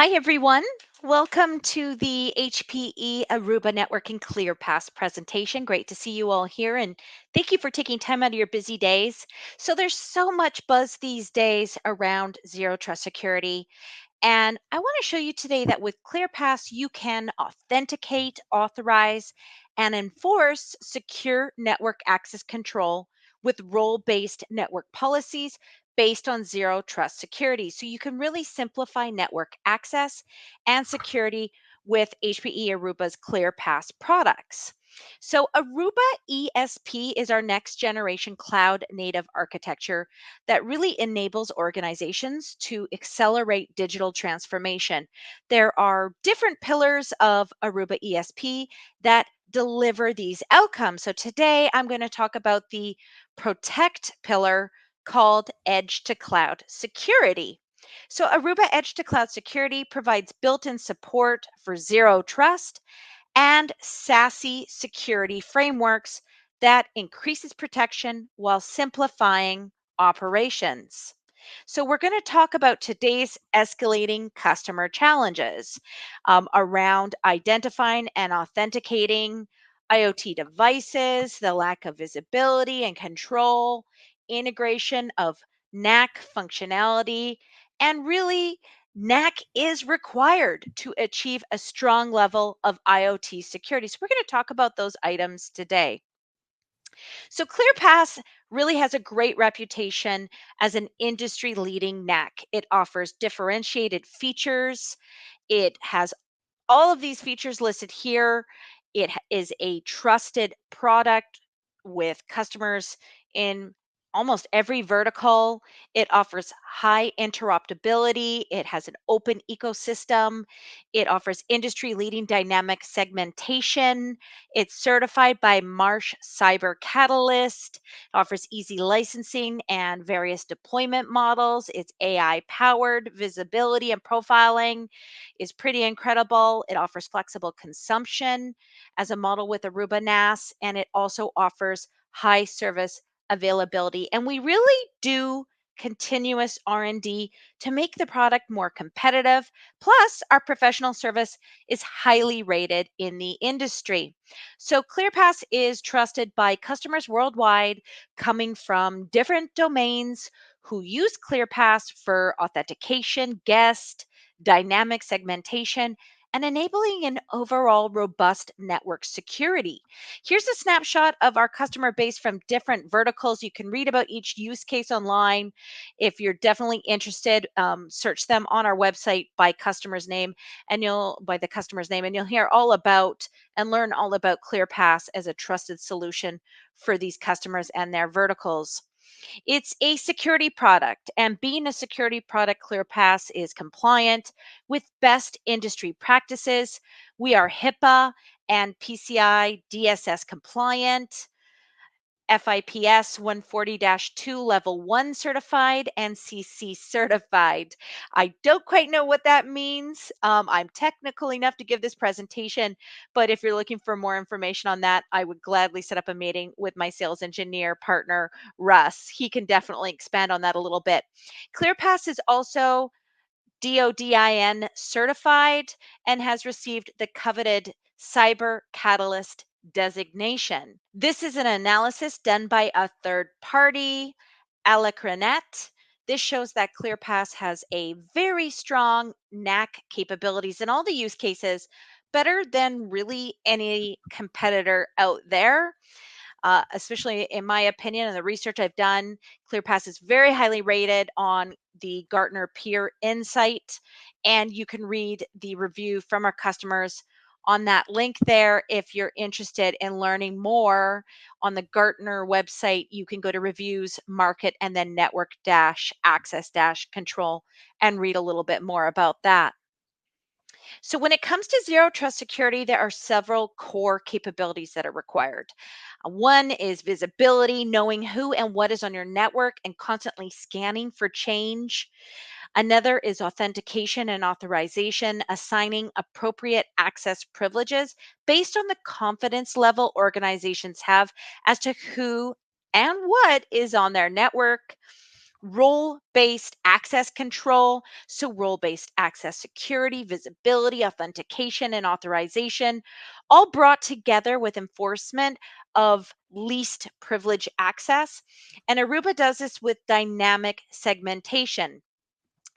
Hi, everyone. Welcome to the HPE Aruba Networking ClearPass presentation. Great to see you all here, and thank you for taking time out of your busy days. So, there's so much buzz these days around zero trust security. And I want to show you today that with ClearPass, you can authenticate, authorize, and enforce secure network access control with role based network policies based on zero trust security. So you can really simplify network access and security with HPE Aruba's ClearPass products. So, Aruba ESP is our next generation cloud native architecture that really enables organizations to accelerate digital transformation. There are different pillars of Aruba ESP that deliver these outcomes. So today I'm going to talk about the protect pillar called edge to cloud security. So Aruba Edge to Cloud Security provides built-in support for zero trust and SASE security frameworks that increases protection while simplifying operations. So, we're going to talk about today's escalating customer challenges around identifying and authenticating IoT devices, the lack of visibility and control, integration of NAC functionality, and really NAC is required to achieve a strong level of IoT security. So, we're going to talk about those items today. So, ClearPass really has a great reputation as an industry leading NAC. It offers differentiated features, it has all of these features listed here. Is a trusted product with customers in almost every vertical. It offers high interoperability. It has an open ecosystem. It offers industry leading dynamic segmentation. It's certified by Marsh Cyber Catalyst. It offers easy licensing and various deployment models. It's AI powered visibility and profiling is pretty incredible. It offers flexible consumption as a model with Aruba NAS, and it also offers high service availability. And we really do continuous R&D to make the product more competitive. Plus, our professional service is highly rated in the industry. So ClearPass is trusted by customers worldwide coming from different domains who use ClearPass for authentication, guest, dynamic segmentation, and enabling an overall robust network security. Here's a snapshot of our customer base from different verticals. You can read about each use case online. If you're definitely interested, search them on our website by the customer's name, and you'll hear all about and learn all about ClearPass as a trusted solution for these customers and their verticals. It's a security product, and being a security product, ClearPass is compliant with best industry practices. We are HIPAA and PCI DSS compliant. FIPS 140-2 level 1 certified and CC certified. I don't quite know what that means. I'm technical enough to give this presentation, but if you're looking for more information on that, I would gladly set up a meeting with my sales engineer partner, Russ. He can definitely expand on that a little bit. ClearPass is also DODIN certified and has received the coveted Cyber Catalyst designation. This is an analysis done by a third party, Alacranet. This shows that ClearPass has a very strong NAC capabilities in all the use cases, better than really any competitor out there. Especially in my opinion and the research I've done, ClearPass is very highly rated on the Gartner Peer Insight, and you can read the review from our customers on that link there. If you're interested in learning more on the Gartner website, you can go to reviews, market, and then network dash access dash control and read a little bit more about that. So, when it comes to zero trust security, there are several core capabilities that are required. One is visibility, knowing who and what is on your network and constantly scanning for change. Another is authentication and authorization, assigning appropriate access privileges based on the confidence level organizations have as to who and what is on their network. Role based access control, so role based access security, visibility, authentication, and authorization, all brought together with enforcement of least privilege access. And Aruba does this with dynamic segmentation.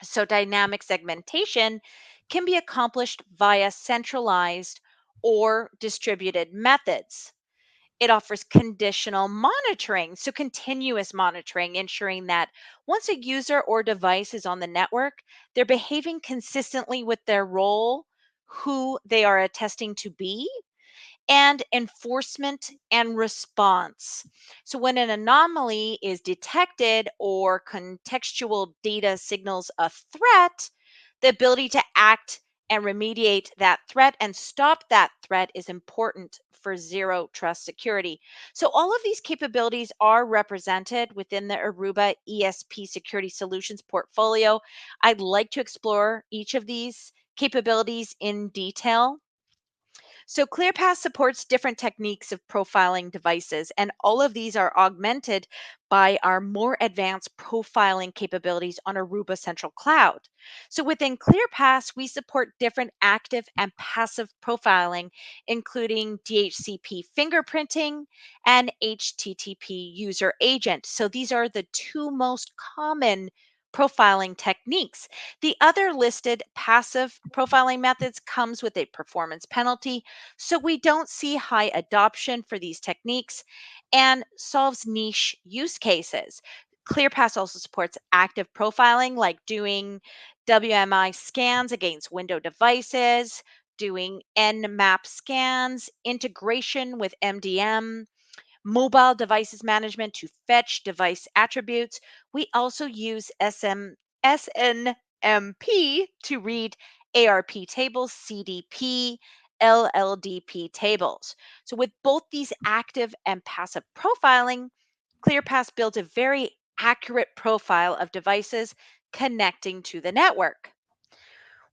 So, dynamic segmentation can be accomplished via centralized or distributed methods. It offers conditional monitoring, so continuous monitoring, ensuring that once a user or device is on the network, they're behaving consistently with their role, who they are attesting to be, and enforcement and response. So, when an anomaly is detected or contextual data signals a threat, the ability to act and remediate that threat and stop that threat is important for zero trust security. So, all of these capabilities are represented within the Aruba ESP Security Solutions portfolio. I'd like to explore each of these capabilities in detail. So ClearPass supports different techniques of profiling devices, and all of these are augmented by our more advanced profiling capabilities on Aruba Central Cloud. So within ClearPass, we support different active and passive profiling, including DHCP fingerprinting and HTTP user agent. So these are the two most common profiling techniques. The other listed passive profiling methods comes with a performance penalty, so we don't see high adoption for these techniques and solves niche use cases. ClearPass also supports active profiling, like doing WMI scans against Windows devices, doing Nmap scans, integration with MDM, mobile devices management to fetch device attributes. We also use SNMP to read ARP tables, CDP, LLDP tables. So, with both these active and passive profiling, ClearPass builds a very accurate profile of devices connecting to the network.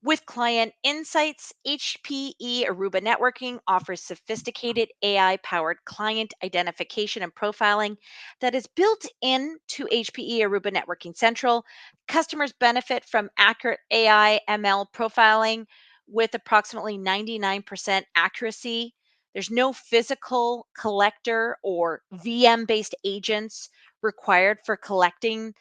With client insights, HPE Aruba Networking offers sophisticated AI powered client identification and profiling that is built into HPE Aruba Networking Central. Customers benefit from accurate AI ML profiling with approximately 99% accuracy. There's no physical collector or VM based agents required for collecting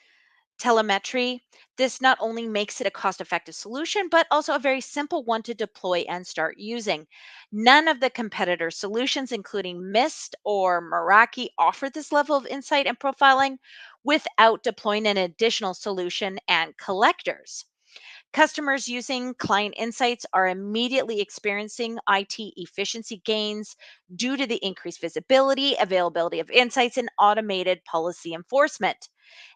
telemetry. This not only makes it a cost effective solution, but also a very simple one to deploy and start using. None of the competitor solutions, including Mist or Meraki, offer this level of insight and profiling without deploying an additional solution and collectors. Customers using Client Insights are immediately experiencing IT efficiency gains due to the increased visibility, availability of insights, and automated policy enforcement.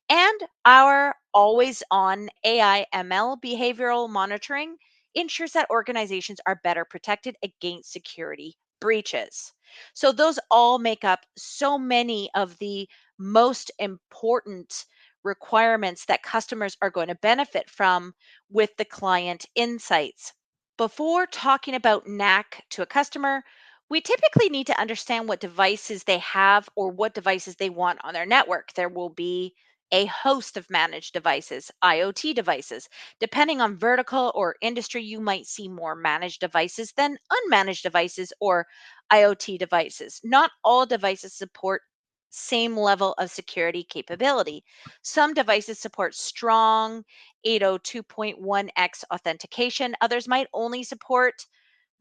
And our always on AI ML behavioral monitoring ensures that organizations are better protected against security breaches. So, those all make up so many of the most important requirements that customers are going to benefit from with the client insights. Before talking about NAC to a customer, we typically need to understand what devices they have or what devices they want on their network. There will be a host of managed devices, IoT devices. Depending on vertical or industry, you might see more managed devices than unmanaged devices or IoT devices. Not all devices support same level of security capability. Some devices support strong 802.1x authentication. Others might only support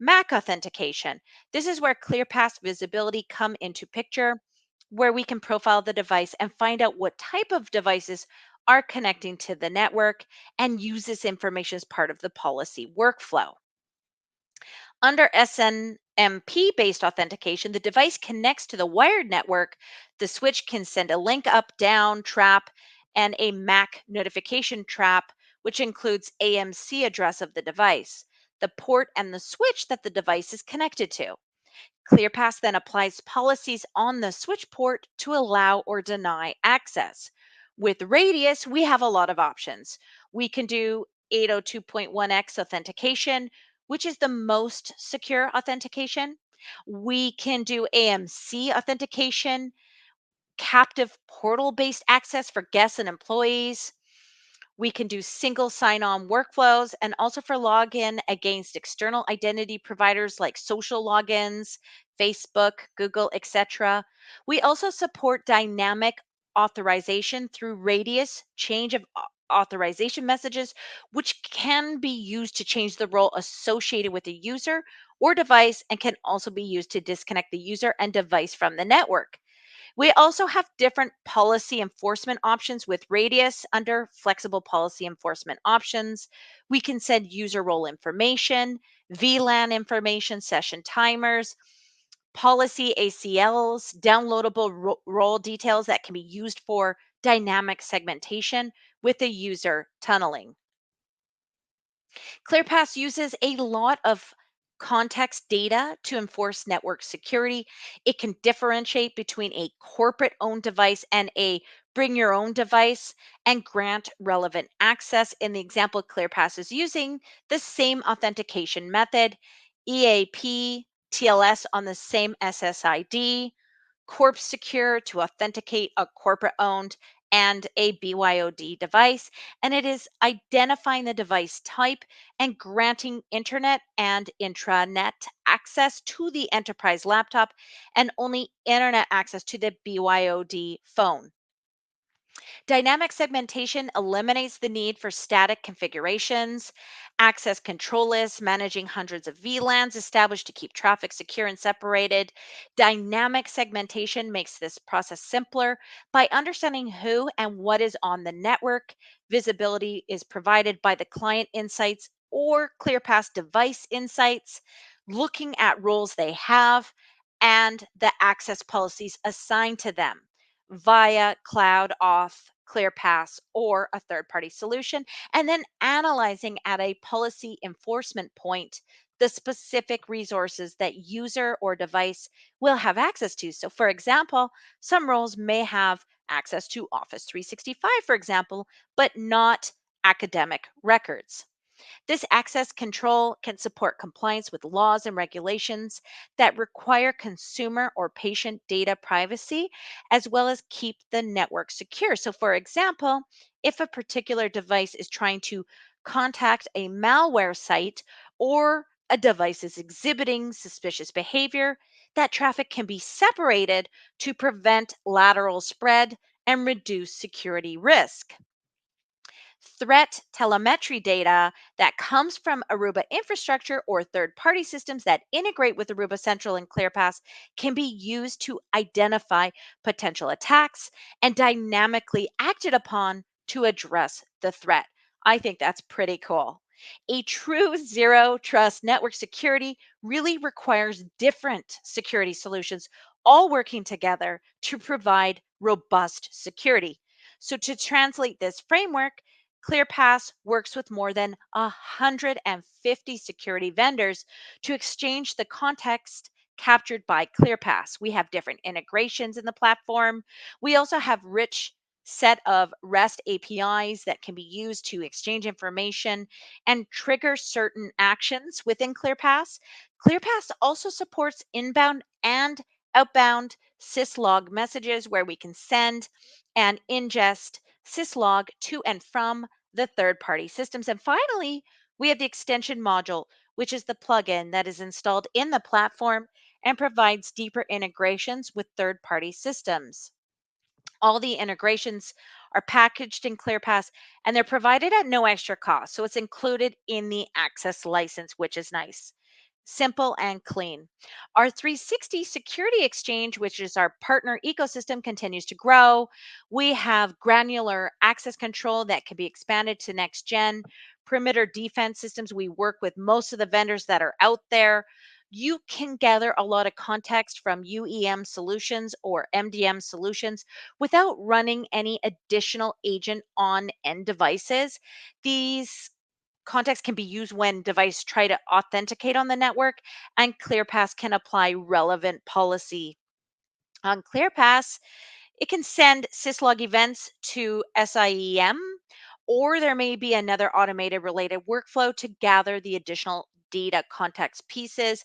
MAC authentication. This is where ClearPass visibility come into picture, where we can profile the device and find out what type of devices are connecting to the network and use this information as part of the policy workflow. Under SNMP based authentication, the device connects to the wired network. The switch can send a link up, down, trap, and a MAC notification trap, which includes AMC address of the device, the port, and the switch that the device is connected to. ClearPass then applies policies on the switch port to allow or deny access. With Radius, we have a lot of options. We can do 802.1x authentication, which is the most secure authentication. We can do AMC authentication, captive portal based access for guests and employees. We can do single sign on workflows and also for login against external identity providers like social logins, Facebook, Google, etc. We also support dynamic authorization through radius change of authorization messages, which can be used to change the role associated with a user or device and can also be used to disconnect the user and device from the network. We also have different policy enforcement options with Radius under flexible policy enforcement options. We can send user role information, VLAN information, session timers, policy ACLs, downloadable role details that can be used for dynamic segmentation with the user tunneling. ClearPass uses a lot of context data to enforce network security. It can differentiate between a corporate owned device and a bring your own device and grant relevant access. In the example, ClearPass is using the same authentication method, EAP, TLS on the same SSID, Corp Secure to authenticate a corporate owned and a BYOD device. And it is identifying the device type and granting internet and intranet access to the enterprise laptop and only internet access to the BYOD phone. Dynamic segmentation eliminates the need for static configurations, access control lists, managing hundreds of VLANs established to keep traffic secure and separated. Dynamic segmentation makes this process simpler by understanding who and what is on the network. Visibility is provided by the client insights or ClearPass device insights, looking at roles they have and the access policies assigned to them via Cloud Auth, ClearPass, or a third party solution, and then analyzing at a policy enforcement point the specific resources that user or device will have access to. So, for example, some roles may have access to Office 365, for example, but not academic records. This access control can support compliance with laws and regulations that require consumer or patient data privacy, as well as keep the network secure. So, for example, if a particular device is trying to contact a malware site or a device is exhibiting suspicious behavior, that traffic can be separated to prevent lateral spread and reduce security risk. Threat telemetry data that comes from Aruba infrastructure or third party systems that integrate with Aruba Central and ClearPass can be used to identify potential attacks and dynamically acted upon to address the threat. I think that's pretty cool. A true zero trust network security really requires different security solutions all working together to provide robust security. So, to translate this framework, ClearPass works with more than 150 security vendors to exchange the context captured by ClearPass. We have different integrations in the platform. We also have rich set of REST APIs that can be used to exchange information and trigger certain actions within ClearPass. ClearPass also supports inbound and outbound syslog messages where we can send and ingest syslog to and from the third party systems. And finally, we have the extension module, which is the plugin that is installed in the platform and provides deeper integrations with third party systems. All the integrations are packaged in ClearPass and they're provided at no extra cost. So it's included in the access license, which is nice. Simple and clean. Our 360 Security Exchange, which is our partner ecosystem, continues to grow. We have granular access control that can be expanded to next gen perimeter defense systems. We work with most of the vendors that are out there. You can gather a lot of context from UEM solutions or MDM solutions without running any additional agent on end devices. These context can be used when device try to authenticate on the network, and ClearPass can apply relevant policy. On ClearPass, it can send syslog events to SIEM, or there may be another automated related workflow to gather the additional data context pieces.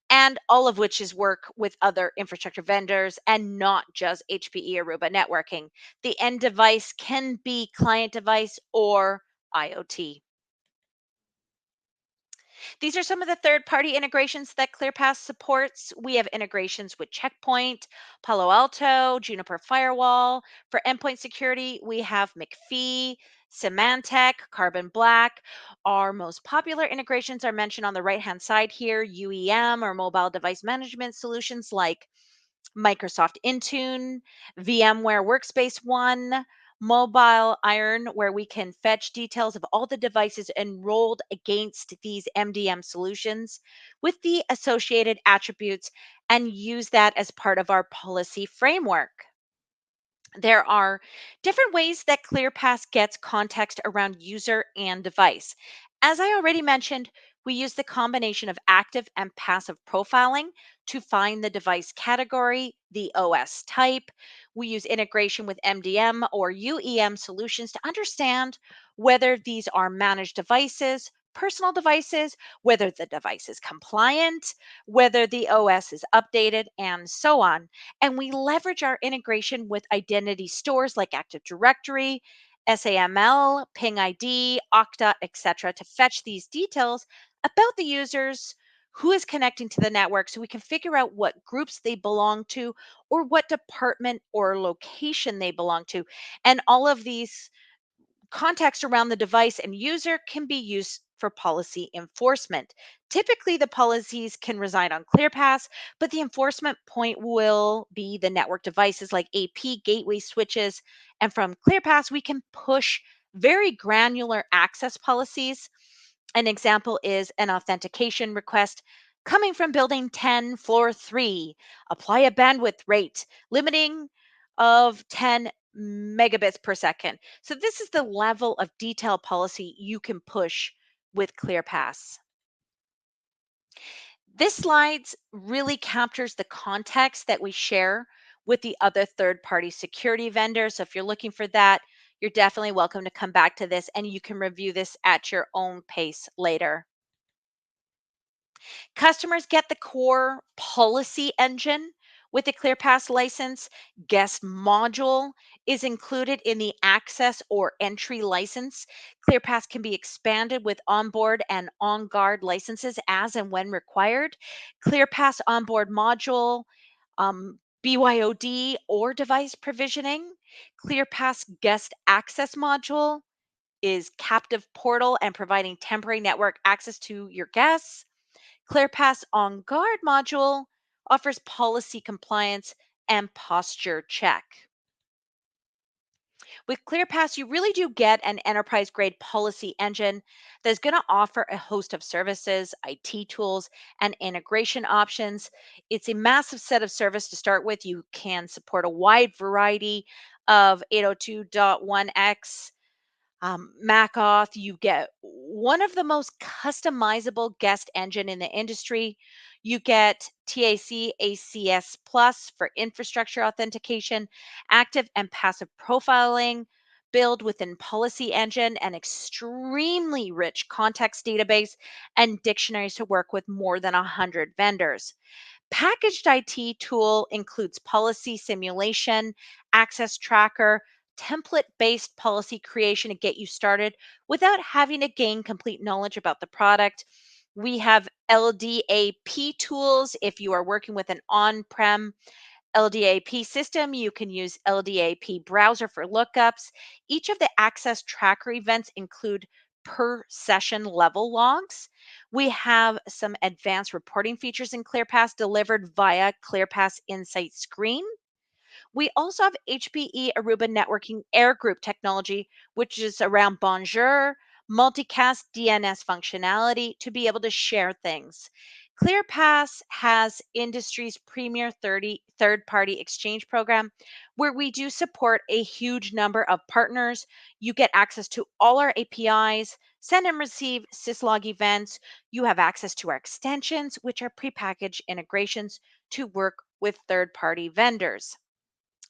and all of which is work with other infrastructure vendors and not just HPE Aruba networking. The end device can be client device or IoT. These are some of the third-party integrations that ClearPass supports. We have integrations with Checkpoint, Palo Alto, Juniper Firewall. For endpoint security, we have McAfee, Symantec, Carbon Black. Our most popular integrations are mentioned on the right-hand side here, UEM or mobile device management solutions like Microsoft Intune, VMware Workspace ONE, Mobile Iron, where we can fetch details of all the devices enrolled against these MDM solutions with the associated attributes and use that as part of our policy framework. There are different ways that ClearPass gets context around user and device. As I already mentioned, we use the combination of active and passive profiling to find the device category, the OS type. We use integration with MDM or UEM solutions to understand whether these are managed devices, personal devices, whether the device is compliant, whether the OS is updated, and so on. And we leverage our integration with identity stores like Active Directory, SAML, Ping ID, Okta, etc., to fetch these details about the users, who is connecting to the network, so we can figure out what groups they belong to or what department or location they belong to. And all of these context around the device and user can be used for policy enforcement. Typically, the policies can reside on ClearPass, but the enforcement point will be the network devices like AP, gateway switches. And from ClearPass, we can push very granular access policies. An example is an authentication request coming from building 10, floor 3. Apply a bandwidth rate limiting of 10 megabits per second. So this is the level of detailed policy you can push with ClearPass. This slides really captures the context that we share with the other third-party security vendors. So if you're looking for that, you're definitely welcome to come back to this and you can review this at your own pace later. Customers get the core policy engine with the ClearPass license. Guest module is included in the access or entry license. ClearPass can be expanded with onboard and on guard licenses as and when required. ClearPass onboard module, BYOD or device provisioning. ClearPass guest access module is captive portal and providing temporary network access to your guests. ClearPass On Guard module offers policy compliance and posture check. With ClearPass, you really do get an enterprise grade policy engine that's going to offer a host of services, IT tools, and integration options. It's a massive set of service to start with. You can support a wide variety of 802.1x MacAuth. You get one of the most customizable guest engine in the industry. You get TAC ACS Plus for infrastructure authentication, active and passive profiling, build within policy engine, and extremely rich context database and dictionaries to work with more than 100 vendors. Packaged IT tool includes policy simulation, access tracker, template based policy creation to get you started without having to gain complete knowledge about the product. We have LDAP tools. If you are working with an on prem LDAP system, you can use LDAP browser for lookups. Each of the access tracker events include per session level logs. We have some advanced reporting features in ClearPass delivered via ClearPass Insight Screen. We also have HPE Aruba Networking Air Group technology, which is around Bonjour, multicast DNS functionality to be able to share things. ClearPass has industry's premier 30 third-party exchange program where we do support a huge number of partners. You get access to all our APIs, send and receive syslog events. You have access to our extensions, which are prepackaged integrations to work with third-party vendors.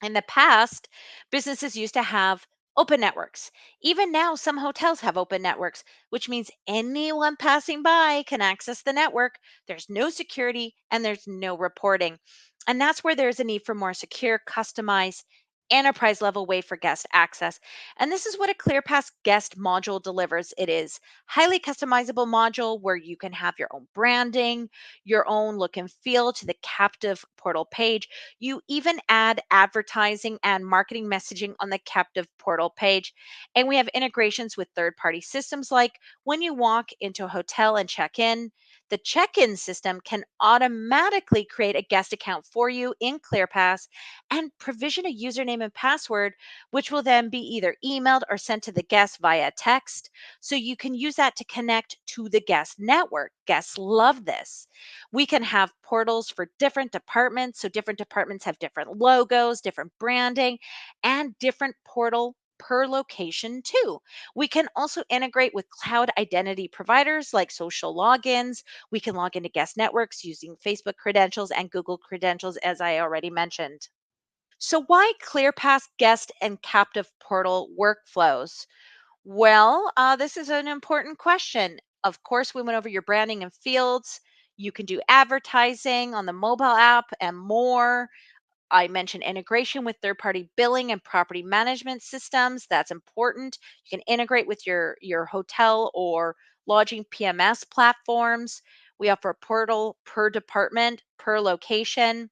In the past, businesses used to have Open networks. Even now, some hotels have open networks, which means anyone passing by can access the network. There's no security and there's no reporting. And that's where there's a need for more secure, customized, enterprise level way for guest access. And this is what a ClearPass guest module delivers. It is highly customizable module where you can have your own branding, your own look and feel to the captive portal page. You even add advertising and marketing messaging on the captive portal page. And we have integrations with third party systems like when you walk into a hotel and check in, the check in system can automatically create a guest account for you in ClearPass and provision a username and password, which will then be either emailed or sent to the guest via text. So you can use that to connect to the guest network. Guests love this. We can have portals for different departments. So different departments have different logos, different branding, and different portal per location too. We can also integrate with cloud identity providers like social logins. We can log into guest networks using Facebook credentials and Google credentials, as I already mentioned. So, why ClearPass guest and captive portal workflows? Well, this is an important question. Of course, we went over your branding and fields. You can do advertising on the mobile app and more. I mentioned integration with third party billing and property management systems. That's important. You can integrate with your hotel or lodging PMS platforms. We offer a portal per department, per location.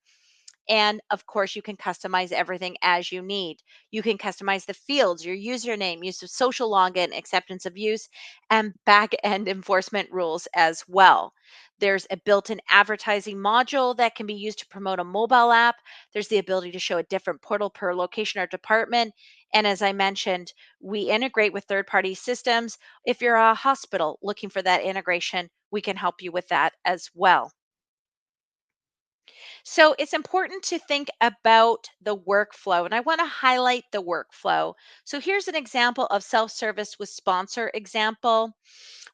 And of course, you can customize everything as you need. You can customize the fields, your username, use of social login, acceptance of use, and back end enforcement rules as well. There's a built in advertising module that can be used to promote a mobile app. There's the ability to show a different portal per location or department. And as I mentioned, we integrate with third party systems. If you're a hospital looking for that integration, we can help you with that as well. So it's important to think about the workflow, and I want to highlight the workflow. So here's an example of self service with sponsor example.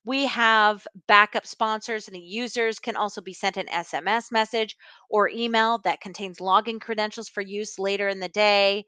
We have backup sponsors, and the users can also be sent an SMS message or email that contains login credentials for use later in the day.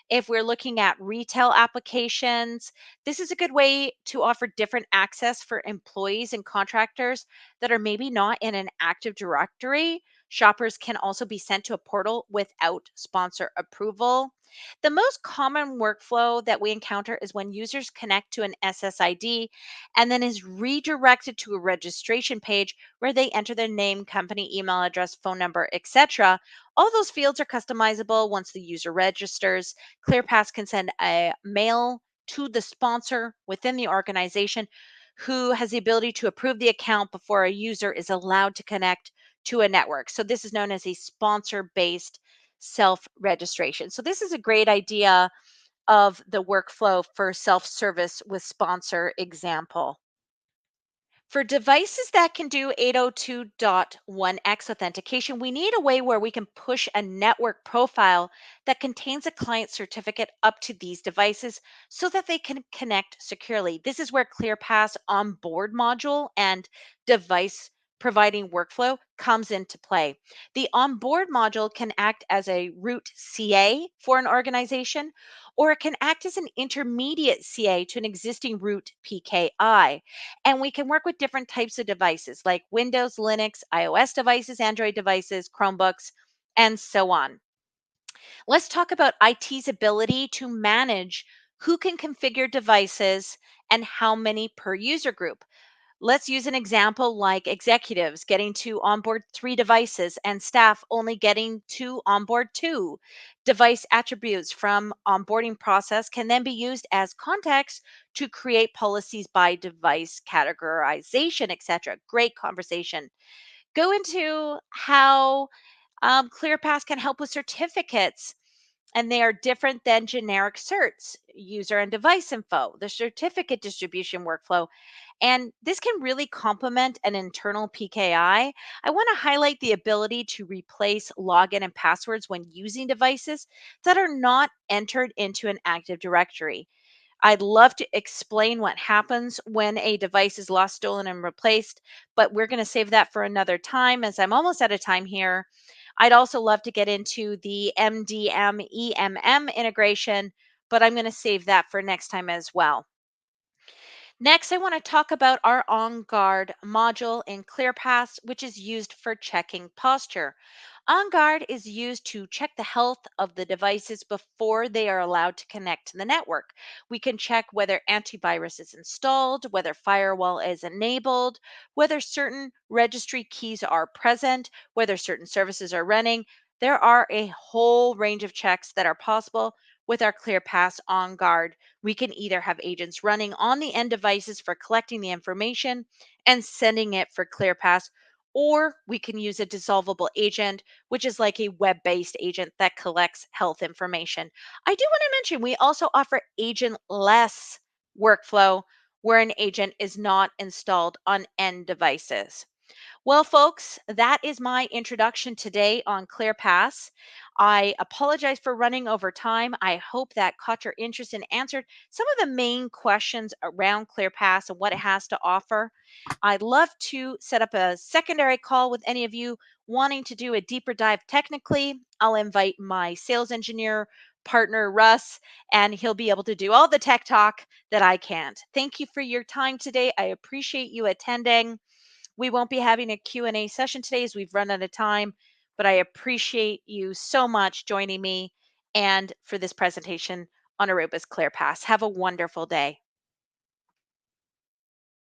If we're looking at retail applications, this is a good way to offer different access for employees and contractors that are maybe not in an active directory. Shoppers can also be sent to a portal without sponsor approval. The most common workflow that we encounter is when users connect to an SSID and then is redirected to a registration page where they enter their name, company, email address, phone number, etc. All those fields are customizable once the user registers. ClearPass can send a mail to the sponsor within the organization who has the ability to approve the account before a user is allowed to connect to a network. So this is known as a sponsor based self registration. So this is a great idea of the workflow for self service with sponsor example. For devices that can do 802.1x authentication, we need a way where we can push a network profile that contains a client certificate up to these devices so that they can connect securely. This is where ClearPass onboard module and device providing workflow comes into play. The onboard module can act as a root CA for an organization, or it can act as an intermediate CA to an existing root PKI. And we can work with different types of devices like Windows, Linux, iOS devices, Android devices, Chromebooks, and so on. Let's talk about IT's ability to manage who can configure devices and how many per user group. Let's use an example like executives getting to onboard 3 devices and staff only getting to onboard 2. Device attributes from onboarding process can then be used as context to create policies by device categorization, etc. Great conversation. Go into how ClearPass can help with certificates, and they are different than generic certs, user and device info, the certificate distribution workflow. And this can really complement an internal PKI. I want to highlight the ability to replace login and passwords when using devices that are not entered into an Active Directory. I'd love to explain what happens when a device is lost, stolen, and replaced, but we're going to save that for another time as I'm almost out of time here. I'd also love to get into the MDM EMM integration but I'm going to save that for next time as well. Next, I want to talk about our On Guard module in ClearPass, which is used for checking posture. On Guard is used to check the health of the devices before they are allowed to connect to the network. We can check whether antivirus is installed, whether firewall is enabled, whether certain registry keys are present, whether certain services are running. There are a whole range of checks that are possible with our ClearPass On Guard. We can either have agents running on the end devices for collecting the information and sending it for ClearPass, or we can use a dissolvable agent, which is like a web based agent that collects health information. I do want to mention we also offer agent-less workflow where an agent is not installed on end devices. Well, folks, that is my introduction today on ClearPass. I apologize for running over time. I hope that caught your interest and answered some of the main questions around ClearPass and what it has to offer. I'd love to set up a secondary call with any of you wanting to do a deeper dive technically. I'll invite my sales engineer partner, Russ, and he'll be able to do all the tech talk that I can't. Thank you for your time today. I appreciate you attending. We won't be having a Q&A session today as we've run out of time, but I appreciate you so much joining me and for this presentation on Aruba's ClearPass. Have a wonderful day.